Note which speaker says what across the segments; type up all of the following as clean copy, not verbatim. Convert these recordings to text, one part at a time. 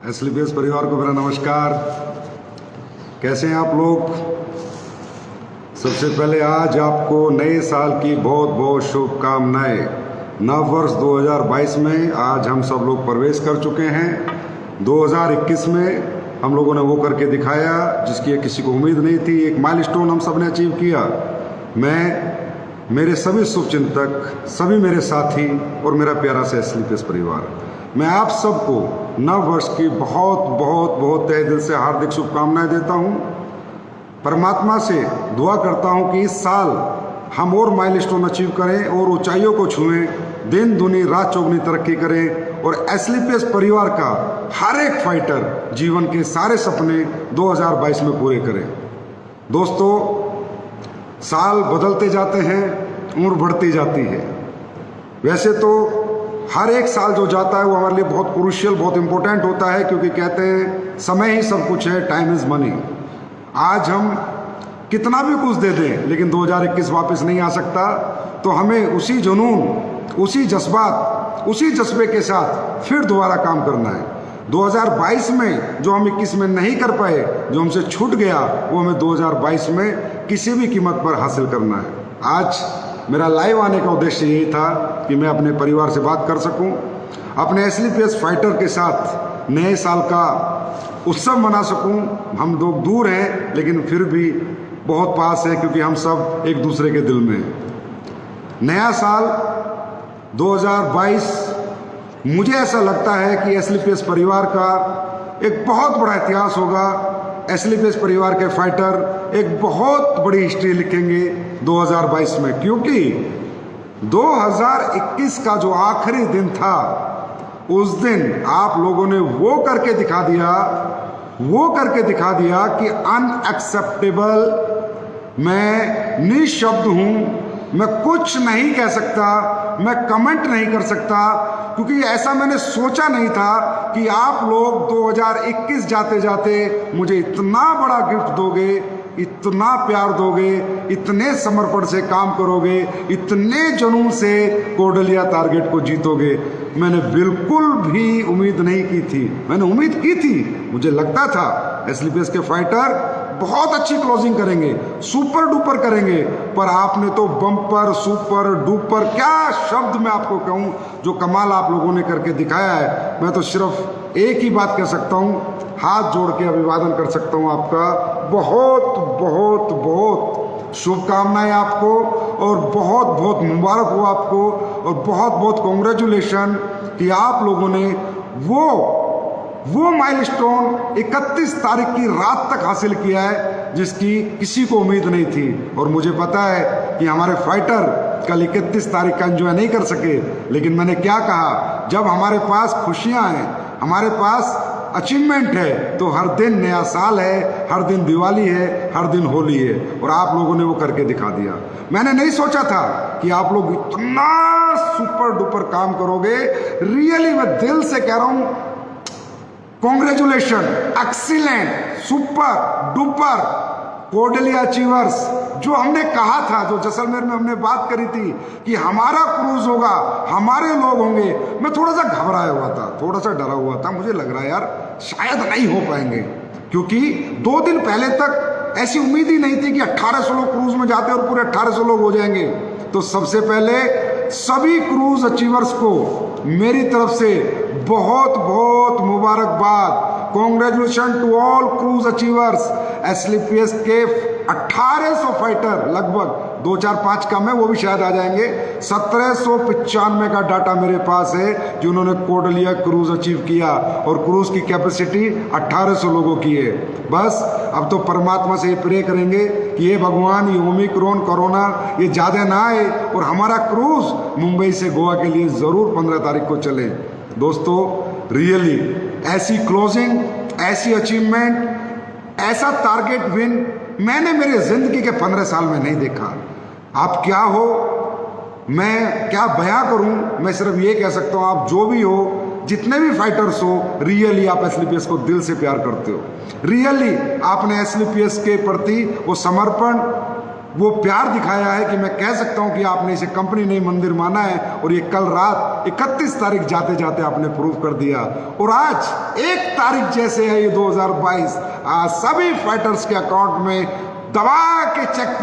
Speaker 1: एसलीपीएस परिवार को मेरा नमस्कार। कैसे हैं आप लोग? सबसे पहले आज आपको नए साल की बहुत बहुत शुभकामनाएं। नव वर्ष 2022 में आज हम सब लोग प्रवेश कर चुके हैं। 2021 में हम लोगों ने वो करके दिखाया जिसकी किसी को उम्मीद नहीं थी। एक माइलस्टोन हम सब ने अचीव किया। मैं, मेरे सभी शुभचिंतक, सभी मेरे साथी और मेरा प्यारा सा एसलीपीएस परिवार, मैं आप सबको नव वर्ष की बहुत बहुत बहुत तहे दिल से हार्दिक शुभकामनाएं देता हूं। परमात्मा से दुआ करता हूं कि इस साल हम और माइलस्टोन अचीव करें और ऊंचाइयों को छुएं, दिन दुनी रात चौगुनी तरक्की करें और एसलीपीएस परिवार का हर एक फाइटर जीवन के सारे सपने 2022 में पूरे करें। दोस्तों, साल बदलते जाते हैं, उम्र बढ़ती जाती है। वैसे तो हर एक साल जो जाता है वो हमारे लिए बहुत क्रूशियल, बहुत इंपॉर्टेंट होता है, क्योंकि कहते हैं समय ही सब कुछ है, टाइम इज मनी। आज हम कितना भी कुछ दे दें लेकिन 2021 वापस नहीं आ सकता। तो हमें उसी जुनून, उसी जज्बात, उसी जज्बे के साथ फिर दोबारा काम करना है। 2022 में जो हम 21 में नहीं कर पाए, जो हमसे छूट गया, वो हमें 2022 में किसी भी कीमत पर हासिल करना है। आज मेरा लाइव आने का उद्देश्य यही था कि मैं अपने परिवार से बात कर सकूं, अपने एसलीपीएस फाइटर के साथ नए साल का उत्सव मना सकूं। हम लोग दूर हैं लेकिन फिर भी बहुत पास हैं, क्योंकि हम सब एक दूसरे के दिल में हैं। नया साल 2022 मुझे ऐसा लगता है कि एसलीपीएस परिवार का एक बहुत बड़ा इतिहास होगा। एसलीपीएस परिवार के फाइटर एक बहुत बड़ी हिस्ट्री लिखेंगे 2022 में, क्योंकि 2021 का जो आखिरी दिन था, उस दिन आप लोगों ने वो करके दिखा दिया कि अनएक्सेप्टेबल। मैं निशब्द हूं, मैं कुछ नहीं कह सकता, मैं कमेंट नहीं कर सकता, क्योंकि ऐसा मैंने सोचा नहीं था कि आप लोग 2021 जाते जाते मुझे इतना बड़ा गिफ्ट दोगे, इतना प्यार दोगे, इतने समर्पण से काम करोगे, इतने जुनून से कोडलिया टारगेट को जीतोगे। मैंने बिल्कुल भी उम्मीद नहीं की थी। मैंने उम्मीद की थी, मुझे लगता था एसलीपीएस के फाइटर बहुत अच्छी क्लोजिंग करेंगे, सुपर डुपर करेंगे, पर आपने तो बम्पर, सुपर डुपर, क्या शब्द मैं आपको कहूं, जो कमाल आप लोगों ने करके दिखाया है। मैं तो सिर्फ एक ही बात कह सकता हूं, हाथ जोड़ के अभिवादन कर सकता हूं आपका। बहुत बहुत बहुत शुभकामनाएं आपको और बहुत बहुत मुबारक हो आपको और बहुत बहुत कॉन्ग्रेचुलेशन कि आप लोगों ने वो माइलस्टोन 31 तारीख की रात तक हासिल किया है जिसकी किसी को उम्मीद नहीं थी। और मुझे पता है कि हमारे फाइटर कल 31 तारीख का एंजॉय नहीं कर सके, लेकिन मैंने क्या कहा, जब हमारे पास खुशियां हैं, हमारे पास अचीवमेंट है, तो हर दिन नया साल है, हर दिन दिवाली है, हर दिन होली है, और आप लोगों ने वो करके दिखा दिया। मैंने नहीं सोचा था कि आप लोग इतना सुपर डुपर काम करोगे। रियली मैं दिल से कह रहा हूं, कॉन्ग्रेचुलेशन, एक्सीलेंट, सुपर डुपर कोडलिया अचीवर्स। जो हमने कहा था, जो जैसलमेर में हमने बात करी थी कि हमारा क्रूज होगा, हमारे लोग होंगे, मैं थोड़ा सा घबराया हुआ था, थोड़ा सा डरा हुआ था। मुझे लग रहा है यार शायद नहीं हो पाएंगे, क्योंकि 2 दिन पहले तक ऐसी उम्मीद ही नहीं थी कि 1800 लोग क्रूज में जाते और पूरे 1800 लोग हो जाएंगे। तो सबसे पहले सभी क्रूज अचीवर्स को मेरी तरफ से बहुत बहुत मुबारकबाद। Congratulation to all cruise achievers. एसलीपीएस के 1800 फाइटर, लगभग 2-4-5 कम है, वो भी शायद आ जाएंगे। 1795 का डाटा मेरे पास है कि उन्होंने कोडलिया क्रूज अचीव किया, और क्रूज की कैपेसिटी 1800 लोगों की है। बस अब तो परमात्मा से प्रे करेंगे कि ये भगवान, ये ओमिक्रॉन कोरोना ये ज़्यादा ना आए और हमारा क्रूज मुंबई से गोवा के लिए ज़रूर 15 तारीख को चले। दोस्तों, रियली ऐसी क्लोजिंग, ऐसी अचीवमेंट, ऐसा टारगेट विन मैंने मेरे जिंदगी के 15 साल में नहीं देखा। आप क्या हो, मैं क्या बयां करूं, मैं सिर्फ ये कह सकता हूं, आप जो भी हो, जितने भी फाइटर्स हो, रियली आप एसलीपीएस को दिल से प्यार करते हो। रियली आपने एसलीपीएस के प्रति वो समर्पण, वो प्यार दिखाया है कि मैं कह सकता हूं कि आपने इसे कंपनी नहीं मंदिर माना है। और ये कल रात 31 तारीख जाते जाते आपने प्रूव कर दिया। और आज 1 तारीख जैसे है ये 2022, आज सभी फाइटर्स के अकाउंट में दबा के चेक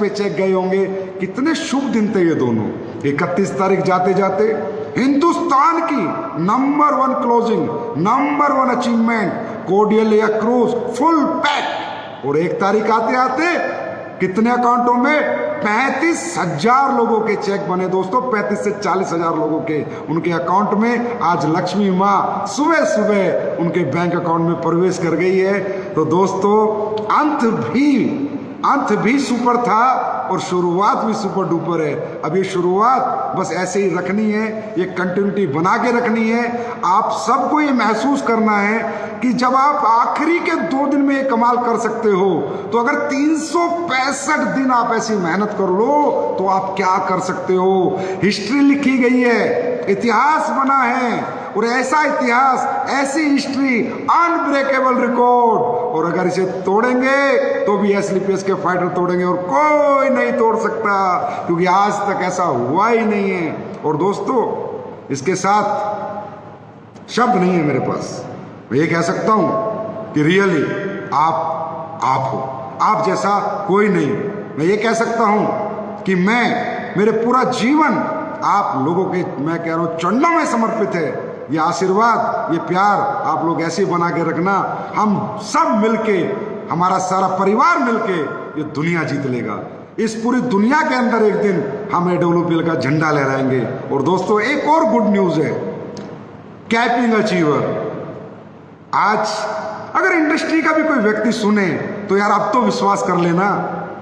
Speaker 1: पे चेक गए होंगे। कितने शुभ दिन थे ये दोनों। 31 तारीख जाते जाते हिंदुस्तान की number 1 closing, number 1 achievement, cordial cruise full pack. और 1 तारीख आते आते कितने अकाउंटों में 35,000 लोगों के चेक बने दोस्तों। 35 से 40,000 लोगों के उनके अकाउंट में आज लक्ष्मी माँ सुबह सुबह उनके बैंक अकाउंट में प्रवेश कर गई है। तो दोस्तों अंत भी सुपर था और शुरुआत भी सुपर डुपर है। अब ये शुरुआत बस ऐसे ही रखनी है, ये कंटिन्यूटी बना के रखनी है। आप सबको ये महसूस करना है कि जब आप आखिरी के 2 दिन में ये कमाल कर सकते हो, तो अगर 365 दिन आप ऐसी मेहनत कर लो तो आप क्या कर सकते हो। हिस्ट्री लिखी गई है, इतिहास बना है, और ऐसा इतिहास, ऐसी हिस्ट्री, अनब्रेकेबल रिकॉर्ड। और अगर इसे तोड़ेंगे तो भी एसलीपीएस के फाइटर तोड़ेंगे और कोई नहीं तोड़ सकता, क्योंकि आज तक ऐसा हुआ ही नहीं है। और दोस्तों इसके साथ शब्द नहीं है मेरे पास। मैं ये कह सकता हूं कि रियली आप हो, आप जैसा कोई नहीं। मैं ये कह सकता हूं कि मेरे पूरा जीवन आप लोगों के, मैं कह रहा हूं, चरणों में समर्पित है। ये आशीर्वाद, ये प्यार आप लोग ऐसे बना के रखना। हम सब मिलके, हमारा सारा परिवार मिलके ये दुनिया जीत लेगा। इस पूरी दुनिया के अंदर एक दिन हम AWPL का झंडा लहराएंगे। और दोस्तों एक और गुड न्यूज है, कैपिंग अचीवर। आज अगर इंडस्ट्री का भी कोई व्यक्ति सुने तो यार अब तो विश्वास कर लेना,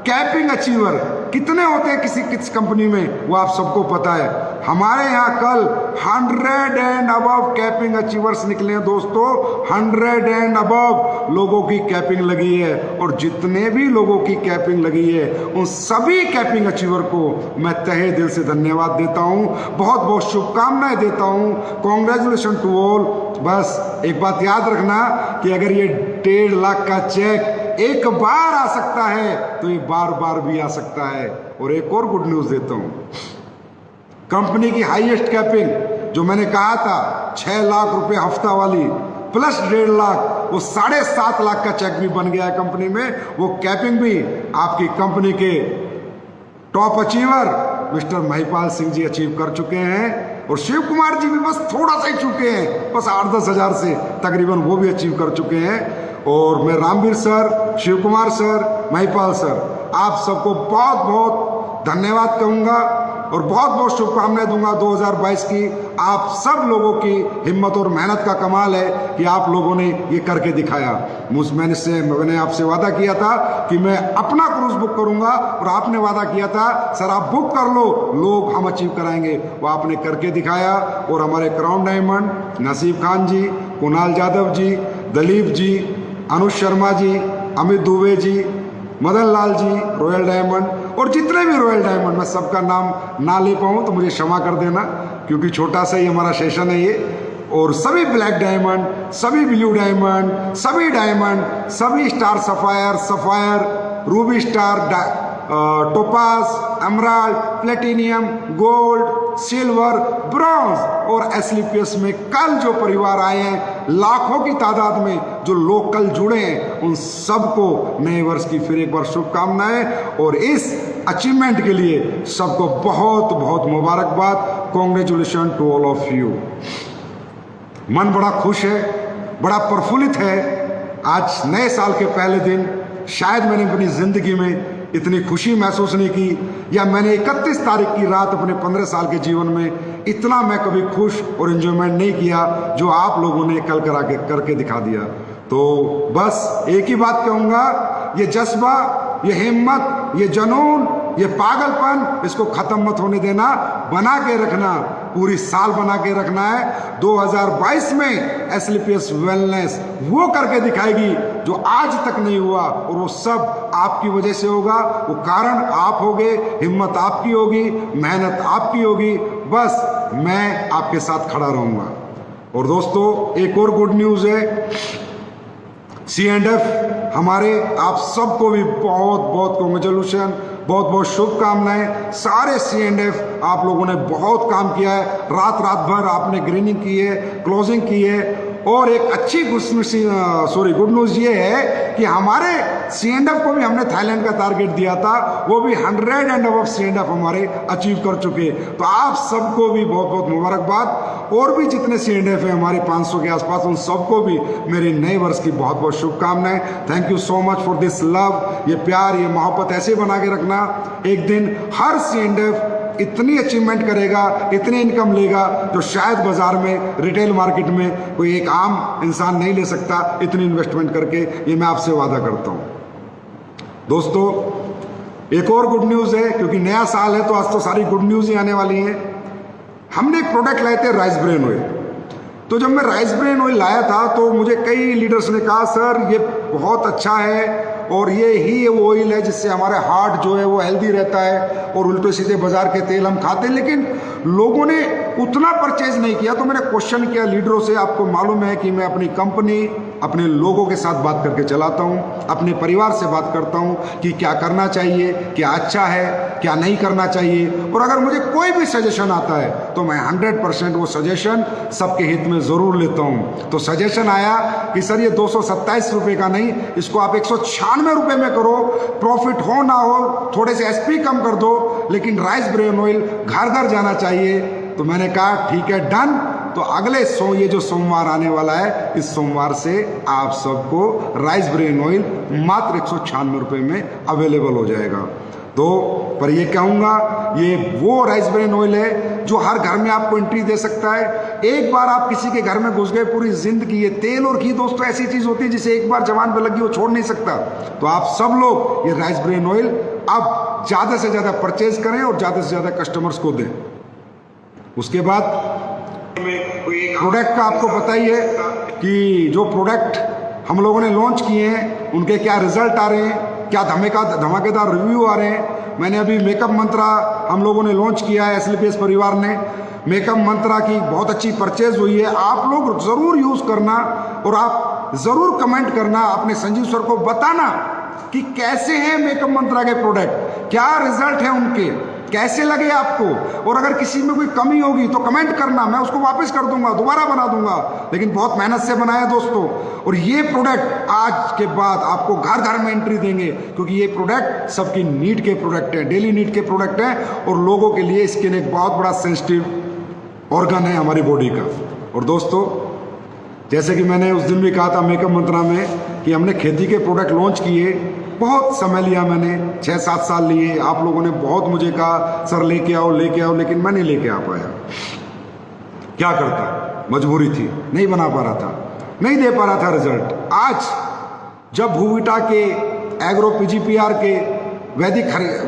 Speaker 1: कैपिंग अचीवर कितने होते हैं किस कंपनी में, वो आप सबको पता है। हमारे यहाँ कल 100 एंड अबव कैपिंग अचीवर्स निकले हैं दोस्तों। 100 एंड अबव लोगों की कैपिंग लगी है। और जितने भी लोगों की कैपिंग लगी है उन सभी कैपिंग अचीवर को मैं तहे दिल से धन्यवाद देता हूँ, बहुत बहुत शुभकामनाएं देता हूँ। Congratulation to all. बस एक बात याद रखना कि अगर ये 1.5 लाख का चेक एक बार आ सकता है तो ये बार बार भी आ सकता है। और एक और गुड न्यूज देता हूं, कंपनी की हाईएस्ट कैपिंग जो मैंने कहा था 6 लाख रुपए हफ्ता वाली प्लस 1.5 लाख, वो 7.5 लाख का चेक भी बन गया है कंपनी में। वो कैपिंग भी आपकी कंपनी के top achiever mister Mahipal Singh ji achieve कर चुके हैं। और शिव कुमार जी भी बस थोड़ा सा ही चुके हैं, बस 8-10 हजार से तकरीबन वो भी अचीव कर चुके हैं। और मैं Ramveer sir, Shiv Kumar sir, Mahipal sir, आप सबको बहुत बहुत धन्यवाद कहूँगा और बहुत बहुत शुभकामनाएं दूंगा 2022 की। आप सब लोगों की हिम्मत और मेहनत का कमाल है कि आप लोगों ने ये करके दिखाया। मैंने आपसे वादा किया था कि मैं अपना क्रूज बुक करूंगा और आपने वादा किया था सर आप बुक कर लो, लोग हम अचीव कराएंगे। वो आपने करके दिखाया। और हमारे क्राउन डायमंड, नसीब खान जी, कुणाल यादव जी, दलीप जी, अनुज शर्मा जी, अमित दुबे जी, मदन लाल जी, रॉयल डायमंड और जितने भी रॉयल डायमंड, मैं सबका नाम ना ले पाऊँ तो मुझे क्षमा कर देना, क्योंकि छोटा सा ही हमारा सेशन है ये। और सभी ब्लैक डायमंड, सभी ब्लू डायमंड, सभी star sapphire, Ruby star, topaz, emerald, platinum, gold, silver, bronze और एसलीपीएस में कल जो परिवार आए हैं लाखों की तादाद में, जो लोग कल जुड़े हैं, उन सबको नए वर्ष की फिर एक बार शुभकामनाएं। और इस अचीवमेंट के लिए सबको बहुत बहुत मुबारकबाद। Congratulation to all of you. मन बड़ा खुश है, बड़ा प्रफुल्लित है। आज नए साल के पहले दिन शायद मैंने अपनी जिंदगी में इतनी खुशी महसूस नहीं की, या मैंने 31 तारीख की रात अपने 15 साल के जीवन में इतना मैं कभी खुश और एंजॉयमेंट नहीं किया जो आप लोगों ने कल करके दिखा दिया। तो बस एक ही बात कहूँगा, ये जज्बा, ये हिम्मत, ये जुनून, ये पागलपन, इसको खत्म मत होने देना, बना के रखना, पूरी साल बना के रखना है। 2022 में एसलीपीएस वेलनेस वो करके दिखाएगी जो आज तक नहीं हुआ, और वो सब आपकी वजह से होगा। वो कारण आप होगे, हिम्मत आपकी होगी, मेहनत आपकी होगी। बस मैं आपके साथ खड़ा रहूंगा। और दोस्तों एक और गुड न्यूज है, C&F हमारे, आप सबको भी बहुत बहुत कॉन्ग्रेचुलेशन, बहुत बहुत शुभकामनाएं। सारे C&F आप लोगों ने बहुत काम किया है, रात रात भर आपने ग्रीनिंग की है, क्लोजिंग की है। और एक अच्छी गुड न्यूज़ ये है कि हमारे C&F को भी हमने थाईलैंड का टारगेट दिया था, वो भी 100 एंड अबव C&F हमारे अचीव कर चुके। तो आप सबको भी बहुत बहुत मुबारकबाद। और भी जितने C&F हैं हमारे 500 के आसपास, उन सबको भी मेरे नए वर्ष की बहुत बहुत शुभकामनाएं। Thank you so much for this love. ये प्यार, ये मोहब्बत ऐसे बना के रखना। एक दिन हर C&F इतनी अचीवमेंट करेगा, इतनी इनकम लेगा जो शायद बाजार में, रिटेल मार्केट में कोई एक आम इंसान नहीं ले सकता, इतनी इन्वेस्टमेंट करके। ये मैं आपसे वादा करता हूं। दोस्तों, एक और गुड न्यूज़ है, क्योंकि नया साल है तो आज तो सारी गुड न्यूज़ ही आने वाली हैं। हमने एक प्रोडक्ट लाए थे, राइस ब्रेन ऑयल। तो जब मैं राइस ब्रेन ऑयल लाया था तो मुझे कई लीडर्स ने कहा, सर ये बहुत अच्छा है और ये ही वो ऑयल है जिससे हमारे हार्ट जो है वो हेल्दी रहता है, और उल्टे सीधे बाजार के तेल हम खाते हैं। लेकिन लोगों ने उतना परचेज नहीं किया। तो मैंने क्वेश्चन किया लीडरों से। आपको मालूम है कि मैं अपनी कंपनी, अपने लोगों के साथ बात करके चलाता हूं, अपने परिवार से बात करता हूं कि क्या करना चाहिए, क्या अच्छा है, क्या नहीं करना चाहिए। और अगर मुझे कोई भी सजेशन आता है तो मैं 100% वो सजेशन सबके हित में ज़रूर लेता हूं। तो सजेशन आया कि सर ये 227 रुपये का नहीं, इसको आप 196 रुपये में करो, प्रॉफिट हो ना हो, थोड़े से SP कम कर दो, लेकिन राइस ब्रेन ऑयल घर घर जाना चाहिए। तो मैंने कहा ठीक है, डन। तो अगले ये जो सोमवार आने वाला है, इस सोमवार से आप सबको राइस ब्रेन ऑयल मात्र 196 रुपये में अवेलेबल हो जाएगा। तो पर ये कहूँगा, ये वो राइस ब्रेन ऑयल है जो हर घर में आपको एंट्री दे सकता है। एक बार आप किसी के घर में घुस गए, पूरी जिंदगी। ये तेल और घी दोस्तों ऐसी चीज होती है जिसे एक बार जवान पे लगी वो छोड़ नहीं सकता। तो आप सब लोग ये राइस ब्रेन ऑयल अब ज्यादा से ज्यादा परचेज करें और ज्यादा से ज्यादा कस्टमर्स को दें। उसके बाद प्रोडक्ट का आपको पता ही है कि जो प्रोडक्ट हम लोगों ने लॉन्च किए हैं उनके क्या रिजल्ट आ रहे हैं, क्या धमाकेदार रिव्यू आ रहे हैं। मैंने अभी मेकअप मंत्रा हम लोगों ने लॉन्च किया है, SLPS परिवार ने। मेकअप मंत्रा की बहुत अच्छी परचेज हुई है। आप लोग ज़रूर यूज़ करना और आप ज़रूर कमेंट करना, अपने संजीव सर को बताना कि कैसे हैं मेकअप मंत्रा के प्रोडक्ट, क्या रिजल्ट है उनके, कैसे लगे आपको। और अगर किसी में कोई कमी होगी तो कमेंट करना, मैं उसको वापस कर दूंगा, दोबारा बना दूंगा। लेकिन बहुत मेहनत से बनाया दोस्तों। और ये प्रोडक्ट आज के बाद आपको घर घर में एंट्री देंगे, क्योंकि ये प्रोडक्ट सबकी नीड के प्रोडक्ट हैं, डेली नीड के प्रोडक्ट हैं। और लोगों के लिए स्किन एक बहुत बड़ा सेंसिटिव ऑर्गन है हमारी बॉडी का। और दोस्तों, जैसे कि मैंने उस दिन भी कहा था मेकअप मंत्रा में कि हमने खेती के प्रोडक्ट लॉन्च किए, बहुत समय लिया, मैंने 6-7 साल लिए। आप लोगों ने बहुत मुझे कहा सर लेके आओ, लेकिन मैं नहीं लेके आ पाया। क्या करता, मजबूरी थी, नहीं बना पा रहा था, नहीं दे पा रहा था रिजल्ट। आज जब भूविटा के, एग्रो PGPR के,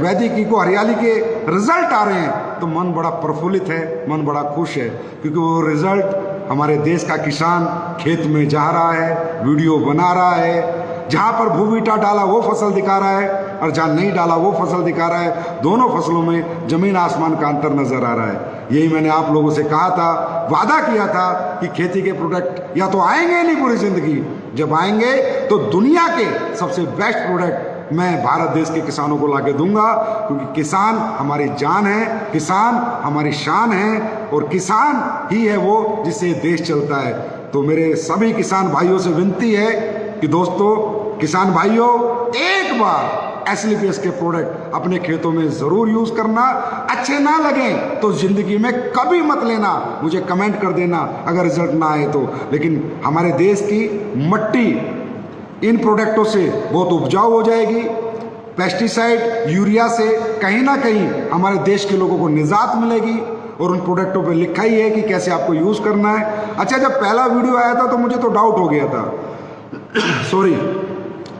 Speaker 1: वैदिक इको हरियाली के रिजल्ट आ रहे हैं तो मन बड़ा प्रफुल्लित है, मन बड़ा खुश है। क्योंकि वो रिजल्ट हमारे देश का किसान खेत में जा रहा है, वीडियो बना रहा है, जहां पर भूविटा डाला वो फसल दिखा रहा है और जहां नहीं डाला वो फसल दिखा रहा है। दोनों फसलों में जमीन आसमान का अंतर नजर आ रहा है। यही मैंने आप लोगों से कहा था, वादा किया था कि खेती के प्रोडक्ट या तो आएंगे नहीं पूरी जिंदगी, जब आएंगे तो दुनिया के सबसे बेस्ट प्रोडक्ट मैं भारत देश के किसानों को लाके दूंगा। क्योंकि किसान हमारी जान है, किसान हमारी शान है, और किसान ही है वो जिससे देश चलता है। तो मेरे सभी किसान भाइयों से विनती है कि दोस्तों, किसान भाइयों, एक बार SLPS के प्रोडक्ट अपने खेतों में जरूर यूज करना। अच्छे ना लगे तो जिंदगी में कभी मत लेना, मुझे कमेंट कर देना अगर रिजल्ट ना आए तो। लेकिन हमारे देश की मट्टी इन प्रोडक्टों से बहुत उपजाऊ हो जाएगी। पेस्टिसाइड, यूरिया से कहीं ना कहीं हमारे देश के लोगों को निजात मिलेगी। और उन प्रोडक्टों पे लिखा ही है कि कैसे आपको यूज करना है। अच्छा, जब पहला वीडियो आया था तो मुझे तो डाउट हो गया था सॉरी,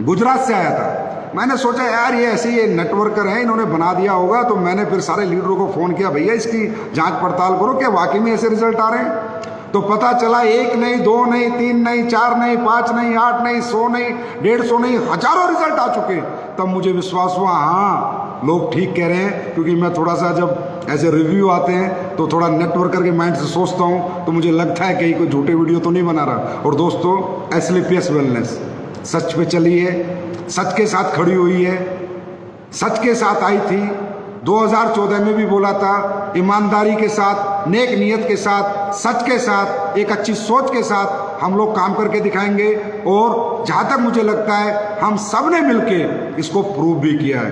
Speaker 1: गुजरात से आया था। मैंने सोचा यार ये ऐसे ये नेटवर्कर हैं, इन्होंने बना दिया होगा। तो मैंने फिर सारे लीडरों को फ़ोन किया, भैया इसकी जांच पड़ताल करो, क्या वाकई में ऐसे रिजल्ट आ रहे हैं। तो पता चला 1 नहीं, 2 नहीं, 3 नहीं, 4 नहीं, 5 नहीं, 8 नहीं, 100 नहीं, 150 नहीं, हजारों रिजल्ट आ चुके। तब मुझे विश्वास हुआ, हाँ लोग ठीक कह रहे हैं। क्योंकि मैं थोड़ा सा जब ऐसे रिव्यू आते हैं तो थोड़ा नेटवर्कर के माइंड से सोचता हूँ, तो मुझे लगता है कहीं कोई झूठे वीडियो तो नहीं बना रहा। और दोस्तों, SLPS वेलनेस सच पे चली है, सच के साथ खड़ी हुई है। सच के साथ आई थी। 2014 में भी बोला था, ईमानदारी के साथ, नेक नीयत के साथ, सच के साथ, एक अच्छी सोच के साथ हम लोग काम करके दिखाएंगे। और जहाँ तक मुझे लगता है हम सब ने मिलके इसको प्रूव भी किया है।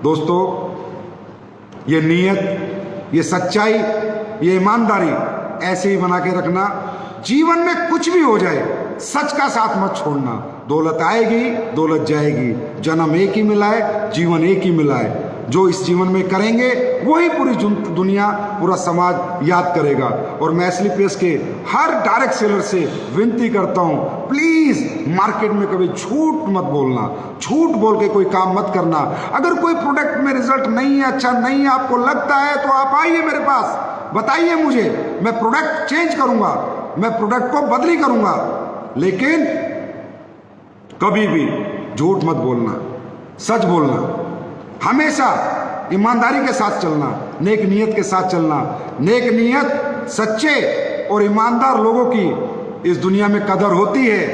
Speaker 1: दोस्तों, ये नीयत, ये सच्चाई, ये ईमानदारी ऐसे ही बना के रखना। जीवन में कुछ भी हो जाए, सच का साथ मत छोड़ना। दौलत आएगी, दौलत जाएगी, जन्म एक ही मिला है, जीवन एक ही मिला है। जो इस जीवन में करेंगे वही पूरी दुनिया, पूरा समाज याद करेगा। और मैं SLPS के हर डायरेक्ट सेलर से विनती करता हूं, प्लीज मार्केट में कभी झूठ मत बोलना, झूठ बोल के कोई काम मत करना। अगर कोई प्रोडक्ट में रिजल्ट नहीं है, अच्छा नहीं है, आपको लगता है, तो आप आइए मेरे पास, बताइए मुझे, मैं प्रोडक्ट चेंज करूंगा, मैं प्रोडक्ट को बदली करूंगा। लेकिन कभी भी झूठ मत बोलना, सच बोलना, हमेशा ईमानदारी के साथ चलना, नेक नीयत के साथ चलना। नेक नीयत, सच्चे और ईमानदार लोगों की इस दुनिया में कदर होती है।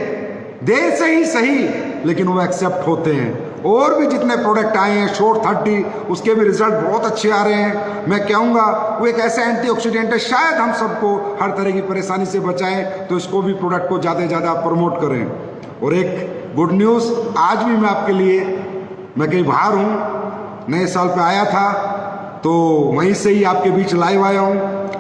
Speaker 1: देर से ही सही, लेकिन वो एक्सेप्ट होते हैं। और भी जितने प्रोडक्ट आए हैं शॉर्ट 30, उसके भी रिजल्ट बहुत अच्छे आ रहे हैं। मैं कहूँगा वो एक ऐसा एंटीऑक्सीडेंट है, शायद हम सबको हर तरह की परेशानी से बचाएं। तो इसको भी प्रोडक्ट को ज़्यादा से ज़्यादा प्रमोट करें। और एक गुड न्यूज़, आज भी मैं आपके लिए, मैं कहीं बाहर हूँ, नए साल पे आया था, तो वहीं से ही आपके बीच लाइव आया हूँ।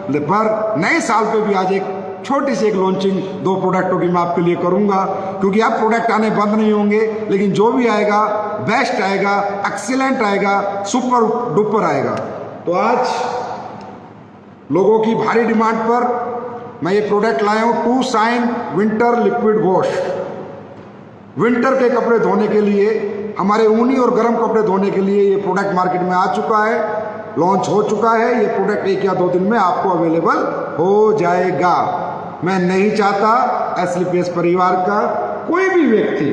Speaker 1: पर नए साल पे भी आज एक छोटी सी एक लॉन्चिंग 2 प्रोडक्टों की मैं आपके लिए करूंगा, क्योंकि अब प्रोडक्ट आने बंद नहीं होंगे, लेकिन जो भी आएगा बेस्ट आएगा, एक्सीलेंट आएगा, सुपर डुपर आएगा। तो आज लोगों की भारी डिमांड पर मैं ये प्रोडक्ट लाया हूँ, 2 sign winter liquid wash. Winter के कपड़े धोने के लिए, हमारे ऊनी और गर्म कपड़े धोने के लिए ये प्रोडक्ट मार्केट में आ चुका है, लॉन्च हो चुका है। ये प्रोडक्ट 1 या 2 दिन में आपको अवेलेबल हो जाएगा। मैं नहीं चाहता SLPS परिवार का कोई भी व्यक्ति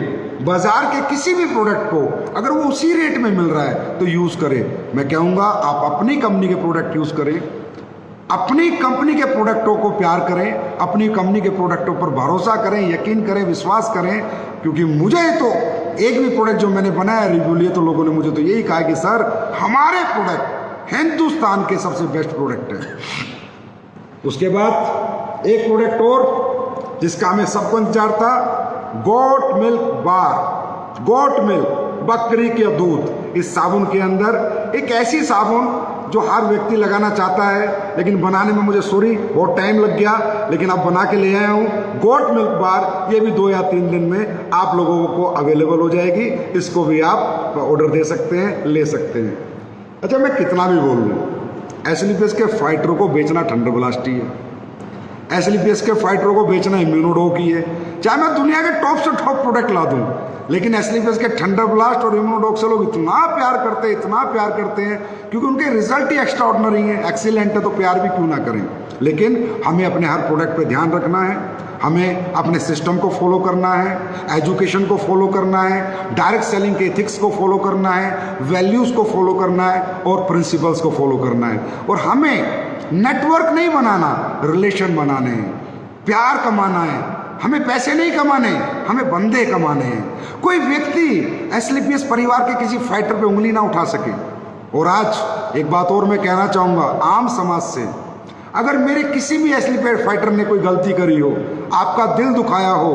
Speaker 1: बाजार के किसी भी प्रोडक्ट को, अगर वो उसी रेट में मिल रहा है तो यूज़ करे। मैं कहूँगा आप अपनी कंपनी के प्रोडक्ट यूज़ करें, अपनी कंपनी के प्रोडक्टों को प्यार करें, अपनी कंपनी के प्रोडक्टों पर भरोसा करें, यकीन करें, विश्वास करें। क्योंकि मुझे तो एक भी प्रोडक्ट जो मैंने बनाया, रिव्यू लिए, तो लोगों ने मुझे तो यही कहा कि सर हमारे प्रोडक्ट हिंदुस्तान के सबसे बेस्ट प्रोडक्ट है। उसके बाद एक प्रोडक्ट और जिसका हमें सबको इंतजार था, goat milk bar. Goat milk, बकरी के दूध। इस साबुन के अंदर एक ऐसी साबुन जो हर व्यक्ति लगाना चाहता है, लेकिन बनाने में मुझे बहुत टाइम लग गया, लेकिन अब बना के ले आया हूँ। गोट मिल्क बार, ये भी 2 या 3 दिन में आप लोगों को अवेलेबल हो जाएगी। इसको भी आप ऑर्डर दे सकते हैं, ले सकते हैं। अच्छा, मैं कितना भी बोल लूँ, SLPS के फाइटरों को बेचना थंडर ब्लास्ट ही है, SLPS के फाइटरों को बेचना इम्यूनोडॉक ही है। चाहे मैं दुनिया के टॉप से टॉप प्रोडक्ट ला दूँ, लेकिन SLPS के थंडर ब्लास्ट और इम्यूनोडॉक से लोग इतना प्यार करते हैं, इतना प्यार करते हैं, क्योंकि उनके रिजल्ट ही एक्स्ट्रा ऑर्डिनरी है, एक्सीलेंट है। तो प्यार भी क्यों ना करें। लेकिन हमें अपने हर प्रोडक्ट पे ध्यान रखना है, हमें अपने सिस्टम को फॉलो करना है, एजुकेशन को फॉलो करना है, डायरेक्ट सेलिंग के एथिक्स को फॉलो करना है, वैल्यूज़ को फॉलो करना है और प्रिंसिपल्स को फॉलो करना है। और हमें नेटवर्क नहीं बनाना, रिलेशन बनाने हैं, प्यार कमाना है। हमें पैसे नहीं कमाने, हमें बंदे कमाने हैं। कोई व्यक्ति SLPS परिवार के किसी फाइटर पे उंगली ना उठा सके। और आज एक बात और मैं कहना चाहूँगा आम समाज से, अगर मेरे किसी भी SLPS फाइटर ने कोई गलती करी हो, आपका दिल दुखाया हो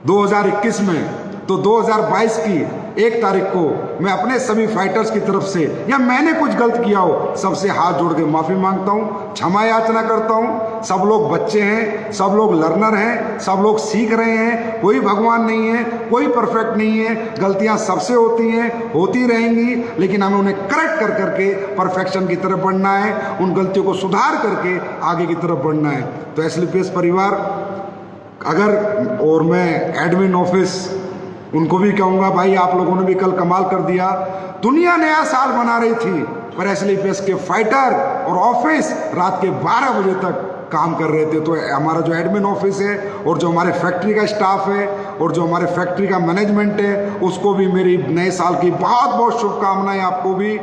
Speaker 1: 2021 में, तो 2022 की 1 तारीख को मैं अपने सभी फाइटर्स की तरफ से, या मैंने कुछ गलत किया हो, सबसे हाथ जोड़ के माफ़ी मांगता हूँ, क्षमा याचना करता हूँ। सब लोग बच्चे हैं, सब लोग लर्नर हैं, सब लोग सीख रहे हैं। कोई भगवान नहीं है, कोई परफेक्ट नहीं है। गलतियाँ सबसे होती हैं, होती रहेंगी, लेकिन हमें उन्हें करेक्ट कर करके परफेक्शन की तरफ बढ़ना है, उन गलतियों को सुधार करके आगे की तरफ बढ़ना है। तो SLPS परिवार अगर, और मैं एडमिन ऑफिस उनको भी कहूँगा, भाई आप लोगों ने भी कल कमाल कर दिया। दुनिया नया साल मना रही थी, पर SLPS के फाइटर और ऑफिस रात के 12 बजे तक काम कर रहे थे। तो हमारा जो एडमिन ऑफिस है और जो हमारे फैक्ट्री का स्टाफ है और जो हमारे फैक्ट्री का मैनेजमेंट है, उसको भी मेरी नए साल की बहुत बहुत शुभकामनाएं आपको भी।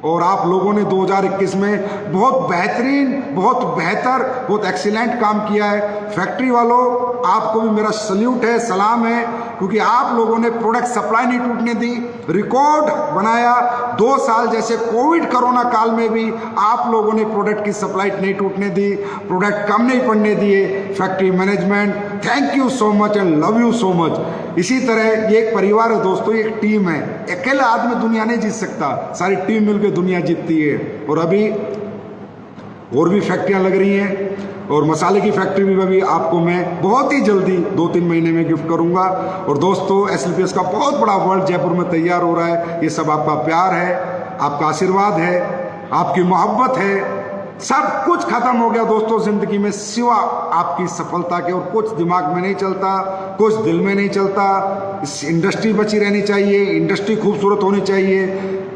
Speaker 1: और आप लोगों ने 2021 में बहुत बेहतरीन, बहुत बेहतर, बहुत एक्सीलेंट काम किया है। फैक्ट्री वालों, आपको भी मेरा सल्यूट है, सलाम है। क्योंकि आप लोगों ने प्रोडक्ट सप्लाई नहीं टूटने दी, रिकॉर्ड बनाया। 2 साल जैसे कोविड कोरोना काल में भी आप लोगों ने प्रोडक्ट की सप्लाई नहीं टूटने दी, प्रोडक्ट कम नहीं पड़ने दिए। Factory management, thank you so much and love you so much. इसी तरह ये एक परिवार है दोस्तों, एक टीम है। अकेला आदमी दुनिया नहीं जीत सकता, सारी टीम मिलकर दुनिया जीतती है। और अभी और भी फैक्ट्रियां लग रही हैं और मसाले की फैक्ट्री में भी आपको मैं बहुत ही जल्दी 2-3 महीने में गिफ्ट करूंगा। और दोस्तों SLPS का बहुत बड़ा वर्ल्ड जयपुर में तैयार हो रहा है। ये सब आपका प्यार है, आपका आशीर्वाद है, आपकी मोहब्बत है। सब कुछ खत्म हो गया दोस्तों जिंदगी में सिवा आपकी सफलता के, और कुछ दिमाग में नहीं चलता, कुछ दिल में नहीं चलता। इस इंडस्ट्री बची रहनी चाहिए, इंडस्ट्री खूबसूरत होनी चाहिए,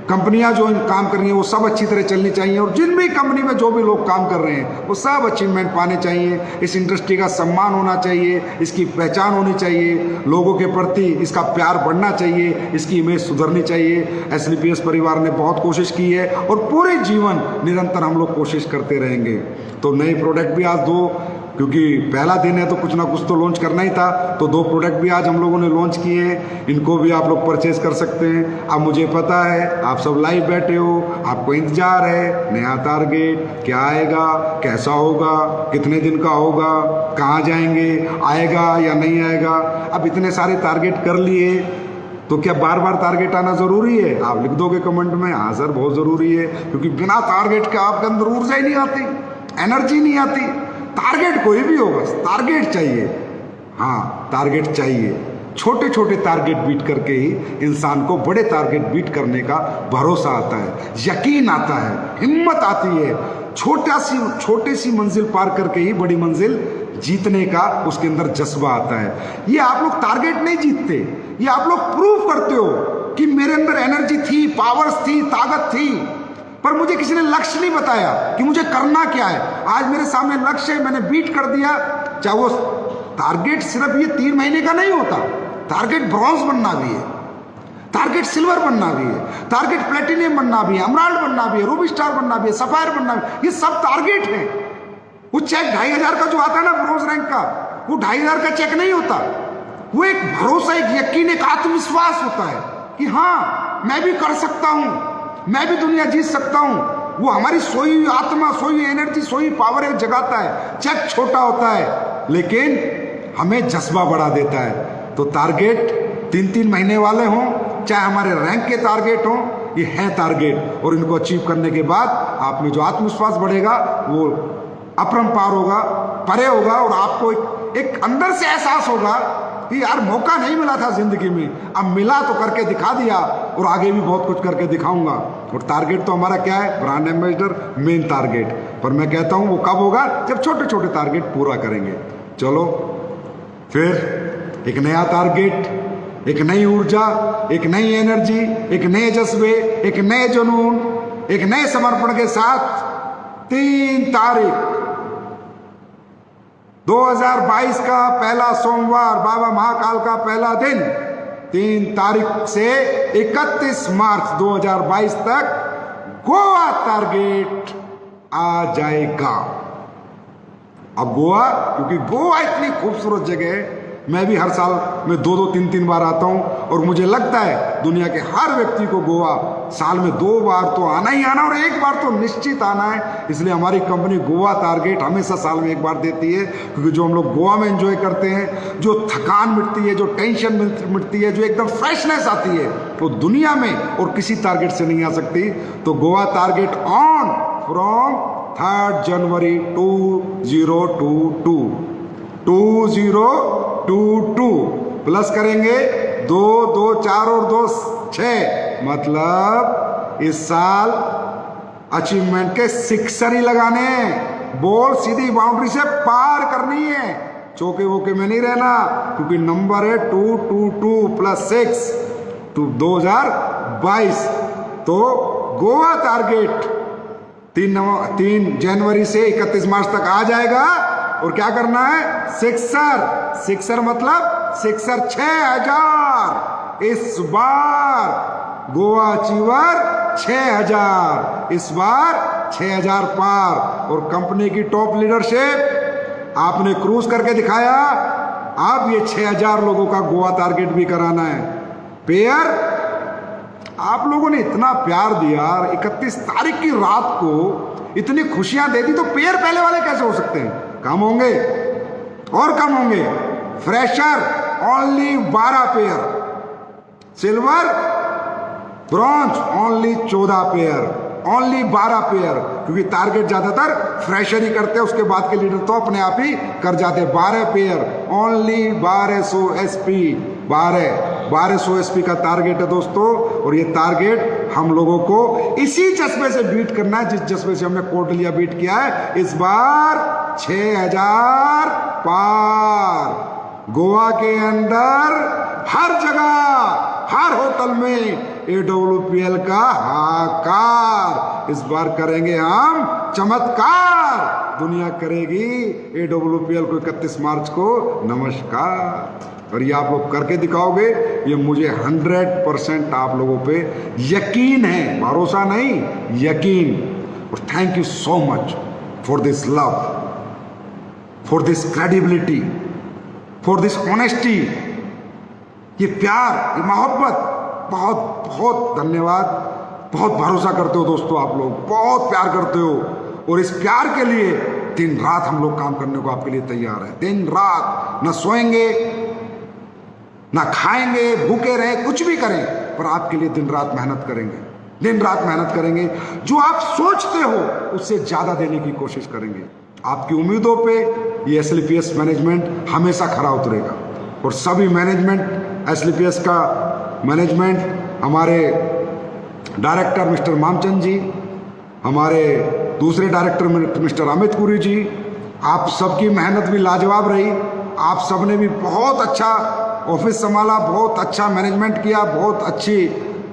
Speaker 1: कंपनियां जो काम कर रही हैं वो सब अच्छी तरह चलनी चाहिए, और जिन भी कंपनी में जो भी लोग काम कर रहे हैं वो सब अचीवमेंट पाने चाहिए। इस इंडस्ट्री का सम्मान होना चाहिए, इसकी पहचान होनी चाहिए, लोगों के प्रति इसका प्यार बढ़ना चाहिए, इसकी इमेज सुधरनी चाहिए। SLPS परिवार ने बहुत कोशिश की है और पूरे जीवन निरंतर हम लोग कोशिश करते रहेंगे। तो नए प्रोडक्ट भी आज 2, क्योंकि पहला दिन है तो कुछ ना कुछ तो लॉन्च करना ही था, तो 2 प्रोडक्ट भी आज हम लोगों ने लॉन्च किए हैं। इनको भी आप लोग परचेज कर सकते हैं। अब मुझे पता है आप सब लाइव बैठे हो, आपको इंतजार है नया टारगेट क्या आएगा, कैसा होगा, कितने दिन का होगा, कहाँ जाएंगे, आएगा या नहीं आएगा। अब इतने सारे टारगेट कर लिए तो क्या बार बार टारगेट आना जरूरी है? आप लिख दोगे कमेंट में हाँ सर बहुत जरूरी है, क्योंकि बिना टारगेट के आपके अंदर ऊर्जा ही नहीं आती, एनर्जी नहीं आती। टारगेट कोई भी हो, बस टारगेट चाहिए। हाँ टारगेट चाहिए। छोटे छोटे टारगेट बीट करके ही इंसान को बड़े टारगेट बीट करने का भरोसा आता है, यकीन आता है, हिम्मत आती है। छोटी सी मंजिल पार करके ही बड़ी मंजिल जीतने का उसके अंदर जज्बा आता है। ये आप लोग टारगेट नहीं जीतते, ये आप लोग प्रूव करते हो कि मेरे अंदर एनर्जी थी, पावर्स थी, ताकत थी, पर मुझे किसी ने लक्ष्य नहीं बताया कि मुझे करना क्या है। आज मेरे सामने लक्ष्य है, मैंने बीट कर दिया। चाहे वो टारगेट सिर्फ ये 3 महीने का नहीं होता, टारगेट ब्रॉन्ज बनना भी है, टारगेट सिल्वर बनना भी है, टारगेट प्लेटिनियम बनना भी है, एमराल्ड बनना भी है, रूबी स्टार बनना भी है, सफायर बनना भी है। ये सब टारगेट है। वो चेक 2500 का जो आता है ना ब्रॉन्ज रैंक का, वो 2500 का चेक नहीं होता। वो एक भरोसा, एक यकीन, एक आत्मविश्वास होता है कि हाँ मैं भी कर सकता हूं, मैं भी दुनिया जीत सकता हूं। वो हमारी सोई हुई आत्मा, सोई हुई एनर्जी, सोई हुई पावर एक जगाता है। चेक छोटा होता है लेकिन हमें जज्बा बढ़ा देता है। तो टारगेट 3-3 महीने वाले हों, चाहे हमारे रैंक के टारगेट हों, ये है टारगेट। और इनको अचीव करने के बाद आप में जो आत्मविश्वास बढ़ेगा वो अपरंपार होगा, परे होगा, और आपको एक अंदर से एहसास होगा कि यार मौका नहीं मिला था जिंदगी में, अब मिला तो करके दिखा दिया, और आगे भी बहुत कुछ करके दिखाऊंगा। और टारगेट तो हमारा क्या है? Brand ambassador, main target. पर मैं कहता हूं वो कब होगा? जब छोटे छोटे टारगेट पूरा करेंगे। चलो फिर एक नया टारगेट, एक नई ऊर्जा, एक नई एनर्जी, एक नए जज्बे, एक नए जुनून, एक नए समर्पण के साथ 3 तारीख 2022 का पहला सोमवार, बाबा महाकाल का पहला दिन, 3 तारीख से 31 मार्च 2022 तक गोवा टारगेट आ जाएगा। अब गोवा, क्योंकि गोवा इतनी खूबसूरत जगह है, मैं भी हर साल में 2-2, 3-3 बार आता हूं, और मुझे लगता है दुनिया के हर व्यक्ति को गोवा साल में 2 बार तो आना ही आना, और 1 बार तो निश्चित आना है। इसलिए हमारी कंपनी गोवा टारगेट हमेशा साल में 1 बार देती है, क्योंकि जो हम लोग गोवा में एंजॉय करते हैं, जो थकान मिटती है, जो टेंशन मिटती है, जो एकदम फ्रेशनेस आती है, वो दुनिया में और किसी टारगेट से नहीं आ सकती। तो Goa target on from 3 January 2022 plus करेंगे 2, 2, 4 और 2, 6, मतलब इस साल अचीवमेंट के 6 ही लगाने हैं। बॉल सीधी बाउंड्री से पार करनी है, चौके वोके में नहीं रहना, क्योंकि नंबर है 222 + 6 2022। तो गोवा टारगेट 3 जनवरी से 31 मार्च तक आ जाएगा। और क्या करना है? सिक्सर मतलब 6000। इस बार गोवा अचीवर 6000, इस बार 6000 पार। और कंपनी की टॉप लीडरशिप, आपने क्रूज करके दिखाया, अब ये 6000 लोगों का गोवा टारगेट भी कराना है। पेयर, आप लोगों ने इतना प्यार दिया, 31 तारीख की रात को इतनी खुशियां दे दी, तो पेयर पहले वाले कैसे हो सकते हैं? कम होंगे और कम होंगे। Fresher only 12 pair, silver bronze only 14 pair, only 12 pair, क्योंकि टारगेट ज्यादातर फ्रेशर ही करते हैं, उसके बाद के लीडर तो अपने आप ही कर जाते हैं। 12 पेयर, ओनली 1200 एसपी, 1200 एसपी का टारगेट है दोस्तों। और ये टारगेट हम लोगों को इसी जज्बे से बीट करना है जिस जज्बे से हमने कोर्ट लिया बीट किया है। इस बार 6000 पार, गोवा के अंदर हर जगह, हर होटल में AWPL का हाकार। इस बार करेंगे हम चमत्कार, दुनिया करेगी AWPL को 31 मार्च को नमस्कार। और ये आप लोग करके दिखाओगे, ये मुझे 100% आप लोगों पे यकीन है, भरोसा नहीं, यकीन। और thank you so much for this love, for this credibility, for this honesty, ये प्यार, ये मोहब्बत, बहुत बहुत धन्यवाद। बहुत भरोसा करते हो दोस्तों, आप लोग बहुत प्यार करते हो, और इस प्यार के लिए दिन रात हम लोग काम करने को आपके लिए तैयार है। दिन रात, ना सोएंगे ना खाएंगे, भूखे रहे, कुछ भी करें, पर आपके लिए दिन रात मेहनत करेंगे, दिन रात मेहनत करेंगे। जो आप सोचते हो उससे ज्यादा देने की कोशिश करेंगे। आपकी उम्मीदों पे ये SLPS मैनेजमेंट हमेशा खरा उतरेगा। और सभी मैनेजमेंट, SLPS का मैनेजमेंट, हमारे डायरेक्टर मिस्टर मामचंद जी, हमारे दूसरे डायरेक्टर मिस्टर अमित पुरी जी, आप सबकी मेहनत भी लाजवाब रही। आप सबने भी बहुत अच्छा ऑफिस संभाला, बहुत अच्छा मैनेजमेंट किया, बहुत अच्छी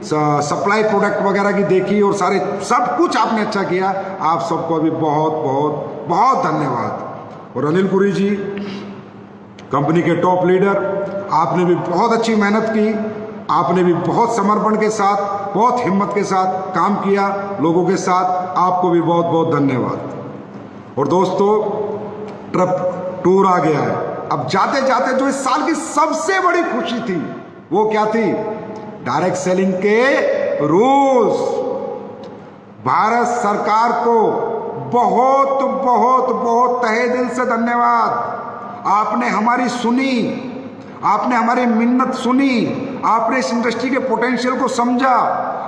Speaker 1: सप्लाई प्रोडक्ट वगैरह की देखी, और सारे सब कुछ आपने अच्छा किया। आप सबको अभी बहुत बहुत बहुत धन्यवाद। और अनिल पुरी जी, कंपनी के टॉप लीडर, आपने भी बहुत अच्छी मेहनत की, आपने भी बहुत समर्पण के साथ, बहुत हिम्मत के साथ काम किया लोगों के साथ। आपको भी बहुत बहुत धन्यवाद। और दोस्तों, ट्रिप टूर आ गया है। अब जाते जाते जो इस साल की सबसे बड़ी खुशी थी वो क्या थी? डायरेक्ट सेलिंग के रूल्स। भारत सरकार को बहुत बहुत बहुत तहे दिल से धन्यवाद। आपने हमारी सुनी, आपने हमारी मिन्नत सुनी, आपने इस इंडस्ट्री के पोटेंशियल को समझा,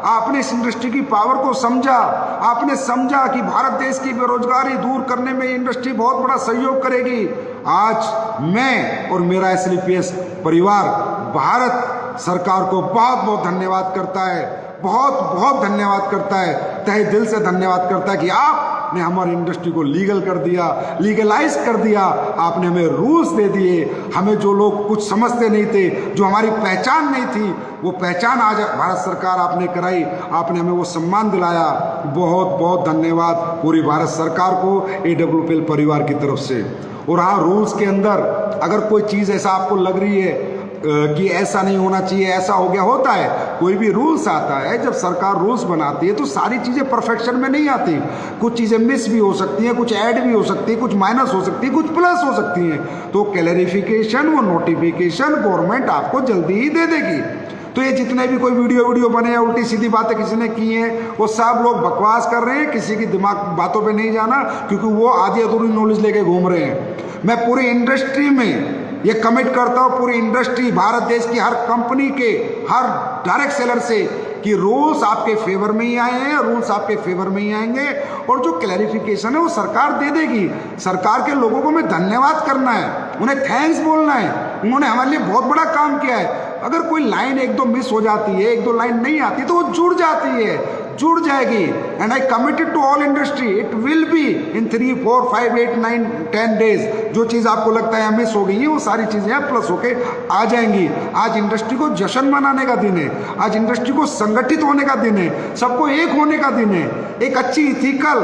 Speaker 1: आपने इस इंडस्ट्री की पावर को समझा, आपने समझा कि भारत देश की बेरोजगारी दूर करने में ये इंडस्ट्री बहुत बड़ा सहयोग करेगी। आज मैं और मेरा SLPS परिवार भारत सरकार को बहुत बहुत धन्यवाद करता है, बहुत बहुत धन्यवाद करता है, तहे दिल से धन्यवाद करता है कि आपने हमारी इंडस्ट्री को लीगल कर दिया, लीगलाइज कर दिया। आपने हमें रूल्स दे दिए। हमें जो लोग कुछ समझते नहीं थे, जो हमारी पहचान नहीं थी, वो पहचान आज भारत सरकार आपने कराई, आपने हमें वो सम्मान दिलाया। बहुत बहुत धन्यवाद पूरी भारत सरकार को, AWPL परिवार की तरफ से। और हाँ, रूल्स के अंदर अगर कोई चीज़ ऐसा आपको लग रही है कि ऐसा नहीं होना चाहिए, ऐसा हो गया, होता है, कोई भी रूल्स आता है, जब सरकार रूल्स बनाती है तो सारी चीज़ें परफेक्शन में नहीं आती। कुछ चीज़ें मिस भी हो सकती हैं, कुछ ऐड भी हो सकती है, कुछ माइनस हो सकती है, कुछ प्लस हो सकती हैं। तो क्लैरिफिकेशन, वो नोटिफिकेशन गवर्नमेंट आपको जल्दी ही दे देगी। तो ये जितने भी कोई वीडियो बने या उल्टी सीधी बातें किसी ने की हैं, वो सब लोग बकवास कर रहे हैं, किसी की दिमाग बातों पे नहीं जाना, क्योंकि वो आधी अधूरी नॉलेज लेके घूम रहे हैं। मैं पूरी इंडस्ट्री में ये कमिट करता हूँ, पूरी इंडस्ट्री, भारत देश की हर कंपनी के हर डायरेक्ट सेलर से, कि रूल्स आपके फेवर में ही आए हैं, रूल्स आपके फेवर में ही आएंगे। और जो क्लैरिफिकेशन है वो सरकार दे देगी। सरकार के लोगों को हमें धन्यवाद करना है, उन्हें थैंक्स बोलना है, उन्होंने हमारे लिए बहुत बड़ा काम किया है। अगर कोई लाइन एक दो मिस हो जाती है, एक दो लाइन नहीं आती, तो वो जुड़ जाती है, जुड़ जाएगी। And I committed to all industry, it will be in 3, 4, 5, 8, 9, 10 days. जो चीज़ आपको लगता है मिस हो गई है, वो सारी चीज़ें प्लस होके आ जाएंगी। आज इंडस्ट्री को जश्न मनाने का दिन है, आज इंडस्ट्री को संगठित होने का दिन है, सबको एक होने का दिन है। एक अच्छी इथिकल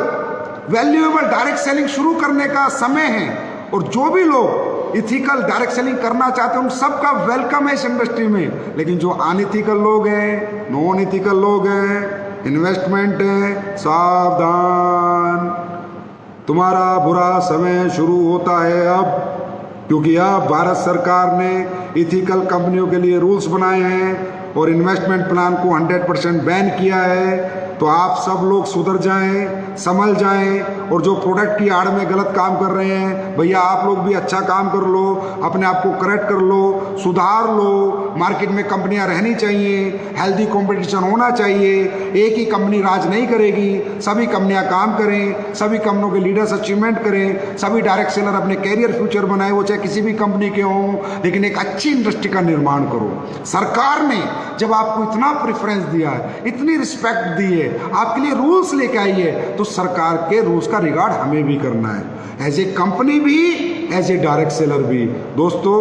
Speaker 1: वैल्यूएबल डायरेक्ट सेलिंग शुरू करने का समय है। और जो भी लोग इथिकल डायरेक्ट सेलिंग करना चाहते हैं, उन सबका वेलकम है इस इंडस्ट्री में। लेकिन जो अनइथिकल लोग हैं, नॉन इथिकल लोग हैं, इन्वेस्टमेंट है, सावधान, तुम्हारा बुरा समय शुरू होता है अब। क्योंकि अब भारत सरकार ने इथिकल कंपनियों के लिए रूल्स बनाए हैं और इन्वेस्टमेंट प्लान को 100% बैन किया है। तो आप सब लोग सुधर जाएं, संभल जाएं और जो प्रोडक्ट की आड़ में गलत काम कर रहे हैं, भैया आप लोग भी अच्छा काम कर लो, अपने आप को करेक्ट कर लो, सुधार लो। मार्केट में कंपनियां रहनी चाहिए, हेल्दी कंपटीशन होना चाहिए। एक ही कंपनी राज नहीं करेगी, सभी कंपनियां काम करें, सभी कंपनियों के लीडर्स अचीवमेंट करें, सभी डायरेक्ट सेलर अपने कैरियर फ्यूचर बनाए, वो चाहे किसी भी कंपनी के हों, लेकिन एक अच्छी इंडस्ट्री का निर्माण करो। सरकार ने जब आपको इतना प्रेफरेंस दिया है, इतनी रिस्पेक्ट दी है, आपके लिए रूल्स लेके आई है, तो सरकार के रूल्स का रिगार्ड हमें भी करना है, एज ए कंपनी भी, एज ए डायरेक्ट सेलर भी। दोस्तों,